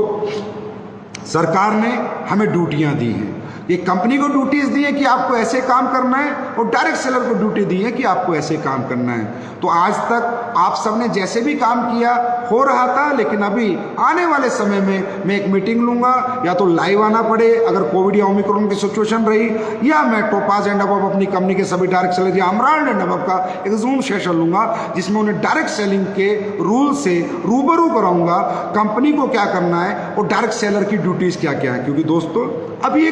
Speaker 1: सरकार ने हमें ड्यूटियां दी हैं। ये कंपनी को ड्यूटीज दी है कि आपको ऐसे काम करना है, और डायरेक्ट सेलर को ड्यूटी दी है कि आपको ऐसे काम करना है। तो आज तक आप सबने जैसे भी काम किया हो रहा था, लेकिन अभी आने वाले समय में मैं एक मीटिंग लूंगा, या तो लाइव आना पड़े अगर कोविड या ओमिक्रॉन की सिचुएशन रही, या मैं टोपाज एंड अबव अपनी कंपनी के सभी डायरेक्ट सेलर या अमराल्ड एंड अबव का एक जूम सेशन लूंगा, जिसमें उन्हें डायरेक्ट सेलिंग के रूल से रूबरू कराऊंगा, कंपनी को क्या करना है और डायरेक्ट सेलर की ड्यूटीज क्या क्या है। क्योंकि दोस्तों, अभी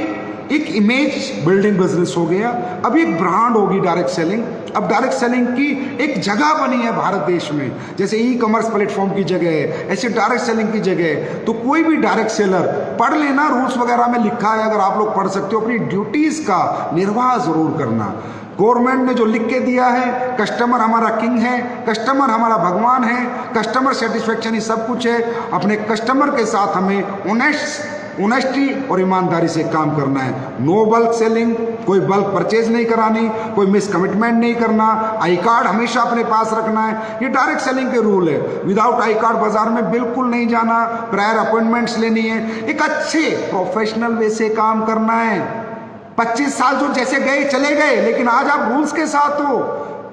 Speaker 1: एक इमेज बिल्डिंग बिजनेस हो गया, अब एक ब्रांड होगी डायरेक्ट सेलिंग। अब डायरेक्ट सेलिंग की एक जगह बनी है भारत देश में, जैसे ई कॉमर्स प्लेटफॉर्म की जगह है, ऐसे डायरेक्ट सेलिंग की जगह है। तो कोई भी डायरेक्ट सेलर पढ़ लेना, रूल्स वगैरह में लिखा है, अगर आप लोग पढ़ सकते हो, अपनी ड्यूटीज का निर्वाह जरूर करना। गवर्नमेंट ने जो लिख के दिया है, कस्टमर हमारा किंग है, कस्टमर हमारा भगवान है, कस्टमर सेटिस्फेक्शन ही सब कुछ है। अपने कस्टमर के साथ हमें ऑनेस्टी और ईमानदारी से काम करना है। नो बल्क सेलिंग, कोई बल्क परचेज नहीं करानी, कोई मिस कमिटमेंट नहीं करना, आई कार्ड हमेशा अपने पास रखना है। ये डायरेक्ट सेलिंग के रूल है। विदाउट आई कार्ड बाजार में बिल्कुल नहीं जाना, प्रायर अपॉइंटमेंट्स लेनी है, एक अच्छे प्रोफेशनल वे से काम करना है। 25 साल जो जैसे गए चले गए, लेकिन आज आप रूल्स के साथ हो,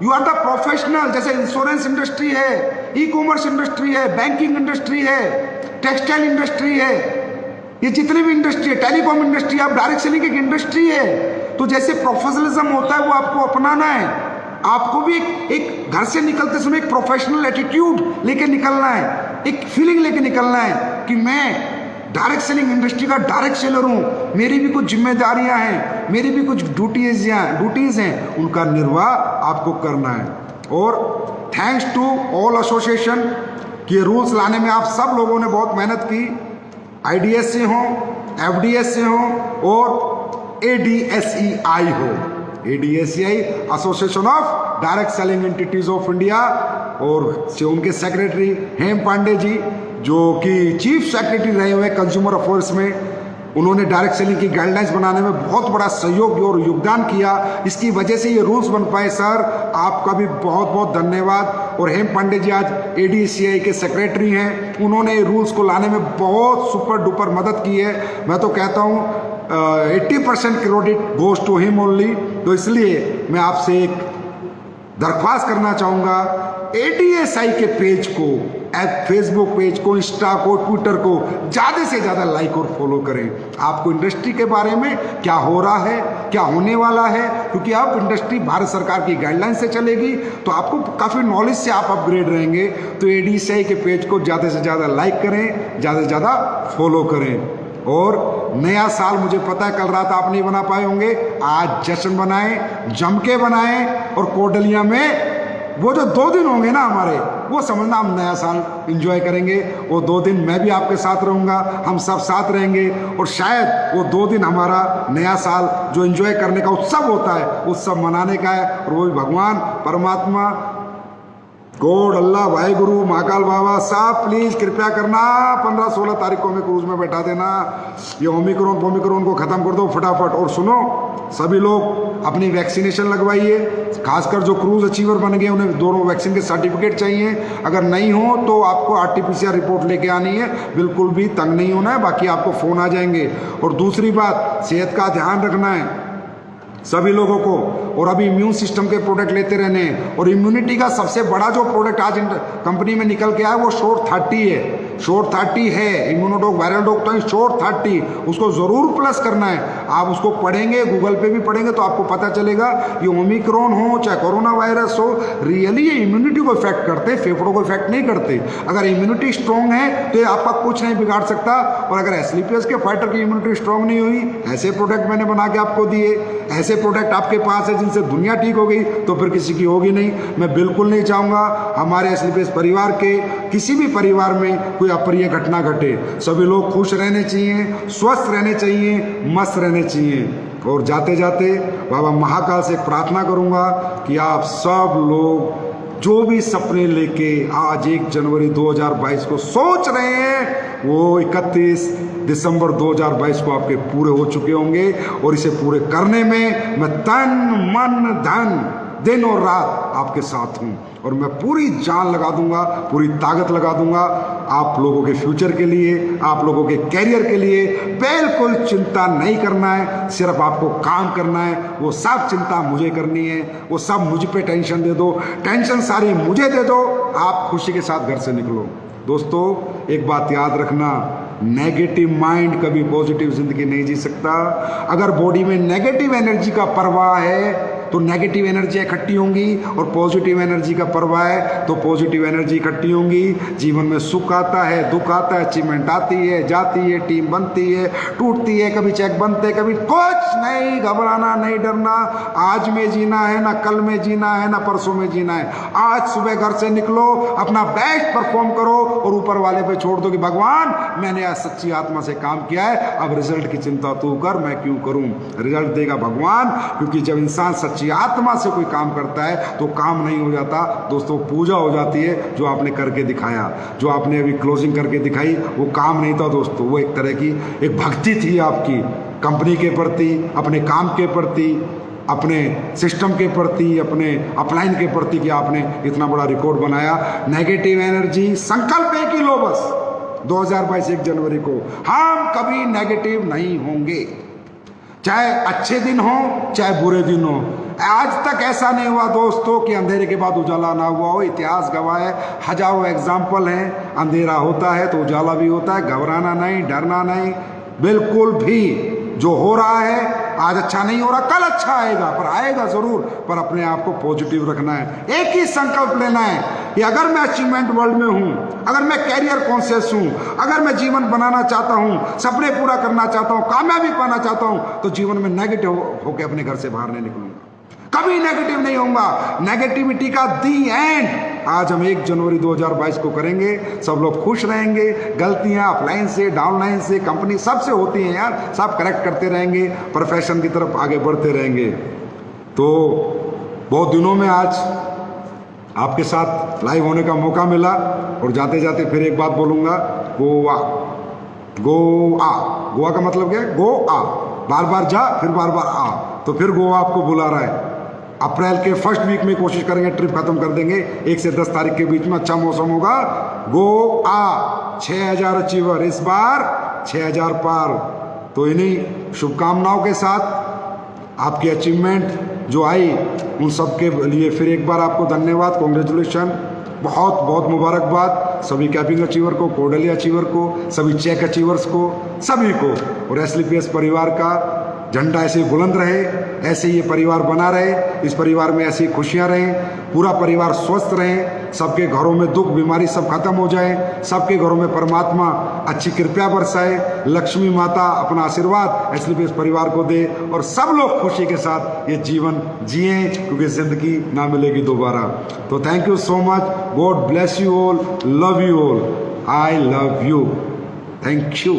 Speaker 1: यू आर द प्रोफेशनल। जैसे इंश्योरेंस इंडस्ट्री है, ई कॉमर्स इंडस्ट्री है, बैंकिंग इंडस्ट्री है, टेक्सटाइल इंडस्ट्री है, ये जितनी भी इंडस्ट्री है, टेलीकॉम इंडस्ट्री, आप डायरेक्ट सेलिंग एक इंडस्ट्री है। तो जैसे प्रोफेशनलिज्म होता है वो आपको अपनाना है। आपको भी एक घर से निकलते समय एक प्रोफेशनल एटीट्यूड लेके निकलना है, एक फीलिंग लेके निकलना है कि मैं डायरेक्ट सेलिंग इंडस्ट्री का डायरेक्ट सेलर हूँ, मेरी भी कुछ जिम्मेदारियां हैं, मेरी भी कुछ ड्यूटीज हैं, उनका निर्वाह आपको करना है। और थैंक्स टू ऑल एसोसिएशन कि रूल्स लाने में आप सब लोगों ने बहुत मेहनत की। IDS से हो, FDS से हो और ADSEI हो, ADSEI association of direct selling entities of India, और उनके सेक्रेटरी हेम पांडे जी, जो कि चीफ सेक्रेटरी रहे हुए कंज्यूमर अफेयर्स में, उन्होंने डायरेक्ट सेलिंग की गाइडलाइंस बनाने में बहुत बड़ा सहयोग और योगदान किया। इसकी वजह से ये रूल्स बन पाए। सर, आपका भी बहुत बहुत धन्यवाद। और हेम पांडे जी आज ADSEI के सेक्रेटरी हैं, उन्होंने रूल्स को लाने में बहुत सुपर डुपर मदद की है। मैं तो कहता हूँ 80% credit goes to him only. तो इसलिए मैं आपसे एक दरख्वास्त करना चाहूँगा, ADSI के पेज को, फेसबुक पेज को, इंस्टा को, ट्विटर को ज़्यादा से ज़्यादा लाइक और फॉलो करें। आपको इंडस्ट्री के बारे में क्या हो रहा है, क्या होने वाला है, क्योंकि अब इंडस्ट्री भारत सरकार की गाइडलाइन से चलेगी, तो आपको काफ़ी नॉलेज से आप अपग्रेड रहेंगे। तो ADSI के पेज को ज़्यादा से ज़्यादा लाइक करें, ज़्यादा से ज़्यादा फॉलो करें। और नया साल मुझे पता है कल रात आप नहीं बना पाए होंगे, आज जश्न बनाएं, जम के बनाएं, और कोटलिया में वो जो 2 दिन होंगे ना हमारे, वो समझना हम नया साल एंजॉय करेंगे। वो 2 दिन मैं भी आपके साथ रहूँगा, हम सब साथ रहेंगे, और शायद वो 2 दिन हमारा नया साल जो एंजॉय करने का उत्सव होता है, उत्सव मनाने का है। और वो भी भगवान परमात्मा गॉड, अल्लाह, वाहेगुरु, महाकाल बाबा साहब प्लीज़ कृपया करना 15-16 तारीख को हमें क्रूज में बैठा देना। ये ओमिक्रॉन को ख़त्म कर दो फटाफट। और सुनो, सभी लोग अपनी वैक्सीनेशन लगवाइए, खासकर जो क्रूज अचीवर बन गए उन्हें दोनों वैक्सीन के सर्टिफिकेट चाहिए। अगर नहीं हो तो आपको RT-PCR रिपोर्ट लेके आनी है, बिल्कुल भी तंग नहीं होना है, बाकी आपको फ़ोन आ जाएंगे। और दूसरी बात, सेहत का ध्यान रखना है सभी लोगों को, और अभी इम्यून सिस्टम के प्रोडक्ट लेते रहने। और इम्यूनिटी का सबसे बड़ा जो प्रोडक्ट आज कंपनी में निकल के आया वो शोर 30 है। शोर 30 है, इम्यूनोडॉग वायरल डॉग तो शोर 30, उसको ज़रूर प्लस करना है। आप उसको पढ़ेंगे, गूगल पे भी पढ़ेंगे तो आपको पता चलेगा ये ओमिक्रॉन हो चाहे कोरोना वायरस हो, रियली ये इम्यूनिटी को इफेक्ट करते, फेफड़ों को इफेक्ट नहीं करते। अगर इम्यूनिटी स्ट्रांग है तो ये आपका कुछ नहीं बिगाड़ सकता। और अगर एस्क्लेपियस के फाइटर की इम्यूनिटी स्ट्रांग नहीं हुई, ऐसे प्रोडक्ट मैंने बना के आपको दिए, ऐसे प्रोडक्ट आपके पास है जिनसे दुनिया ठीक हो गई, तो फिर किसी की होगी नहीं। मैं बिल्कुल नहीं चाहूँगा हमारे एस्क्लेपियस परिवार के किसी भी परिवार में कोई अप्रिय घटना घटे। सभी लोग खुश रहने चाहिए, स्वस्थ रहने चाहिए, मस्त रहने चाहिए। और जाते जाते बाबा महाकाल से प्रार्थना करूंगा कि आप सब लोग जो भी सपने लेके आज 1 जनवरी 2022 को सोच रहे हैं वो 31 दिसंबर 2022 को आपके पूरे हो चुके होंगे। और इसे पूरे करने में मैं तन मन धन दिन और रात आपके साथ हूं और मैं पूरी जान लगा दूंगा, पूरी ताकत लगा दूंगा आप लोगों के फ्यूचर के लिए, आप लोगों के कैरियर के लिए। बिल्कुल चिंता नहीं करना है, सिर्फ आपको काम करना है। वो सब चिंता मुझे करनी है, वो सब मुझ पे टेंशन दे दो, टेंशन सारी मुझे दे दो, आप खुशी के साथ घर से निकलो। दोस्तों एक बात याद रखना, नेगेटिव माइंड कभी पॉजिटिव जिंदगी नहीं जी सकता। अगर बॉडी में नेगेटिव एनर्जी का प्रवाह है तो नेगेटिव एनर्जी इकट्ठी होंगी, और पॉजिटिव एनर्जी का प्रवाह है तो पॉजिटिव एनर्जी इकट्ठी होंगी। जीवन में सुख आता है, दुख आता है, अचीवमेंट आती है, जाती है, टीम बनती है, टूटती है, कभी चेक बनते, कभी कुछ नहीं। घबराना नहीं, डरना। आज में जीना है, ना कल में जीना है, ना परसों में जीना है। आज सुबह घर से निकलो, अपना बेस्ट परफॉर्म करो और ऊपर वाले पे छोड़ दो कि भगवान मैंने आज सच्ची आत्मा से काम किया है, अब रिजल्ट की चिंता तू कर, मैं क्यों करूं। रिजल्ट देगा भगवान, क्योंकि जब इंसान सच्ची आत्मा से कोई काम करता है तो काम नहीं हो जाता दोस्तों, पूजा हो जाती है। जो आपने करके दिखाया, जो आपने अभी क्लोजिंग करके दिखाई, वो काम नहीं था दोस्तों, वो एक तरह की एक भक्ति थी आपकी कंपनी के प्रति, अपने काम के प्रति, अपने सिस्टम के प्रति, अपने अपलाइन के प्रति कि आपने इतना बड़ा रिकॉर्ड बनाया। नेगेटिव एनर्जी, संकल्प एक ही लो बस 2022 1 जनवरी को हम कभी नेगेटिव नहीं होंगे, चाहे अच्छे दिन हो चाहे बुरे दिन हो। आज तक ऐसा नहीं हुआ दोस्तों कि अंधेरे के बाद उजाला ना हुआ हो। इतिहास गवाह है, हजारों एग्जाम्पल हैं। अंधेरा होता है तो उजाला भी होता है। घबराना नहीं, डरना नहीं, बिल्कुल भी। जो हो रहा है आज अच्छा नहीं हो रहा, कल अच्छा आएगा, पर आएगा जरूर। पर अपने आप को पॉजिटिव रखना है। एक ही संकल्प लेना है कि अगर मैं अचीवमेंट वर्ल्ड में हूं, अगर मैं कैरियर कॉन्शियस हूं, अगर मैं जीवन बनाना चाहता हूं, सपने पूरा करना चाहता हूं, कामयाबी पाना चाहता हूं, तो जीवन में नेगेटिव होकर अपने घर से बाहर नहीं निकलूंगा, कभी नेगेटिव नहीं होऊंगा। नेगेटिविटी का दी एंड आज हम 1 जनवरी 2022 को करेंगे। सब लोग खुश रहेंगे। गलतियां अपलाइन से, डाउनलाइन से, कंपनी सबसे होती हैं यार, सब करेक्ट करते रहेंगे, प्रोफेशन की तरफ आगे बढ़ते रहेंगे। तो बहुत दिनों में आज आपके साथ लाइव होने का मौका मिला। और जाते जाते फिर एक बात बोलूंगा, गोवा, गोवा, गोवा का मतलब क्या है? गो आ, बार बार जा फिर बार बार आ, तो फिर गोवा आपको बुला रहा है। अप्रैल के फर्स्ट वीक में कोशिश करेंगे, ट्रिप खत्म कर देंगे। 1 से 10 तारीख के बीच में अच्छा मौसम होगा। गो आ 6000 अचीवर, इस बार 6000 पार। तो इन्हीं शुभकामनाओं के साथ आपकी अचीवमेंट जो आई उन सब के लिए फिर एक बार आपको धन्यवाद, कॉन्ग्रेचुलेशन, बहुत बहुत मुबारकबाद सभी कैपिंग अचीवर को, कोर्डेलिया अचीवर को, सभी चेक अचीवर्स को, सभी को। और एस्क्लेपियस परिवार का झंडा ऐसे बुलंद रहे, ऐसे ये परिवार बना रहे, इस परिवार में ऐसी खुशियां रहें, पूरा परिवार स्वस्थ रहे, सबके घरों में दुख बीमारी सब खत्म हो जाए, सबके घरों में परमात्मा अच्छी कृपा बरसाए, लक्ष्मी माता अपना आशीर्वाद एस्क्लेपियस परिवार को दे और सब लोग खुशी के साथ ये जीवन जिए, क्योंकि जिंदगी ना मिलेगी दोबारा। तो thank you so much, God bless you all, love you all, I love you, thank you.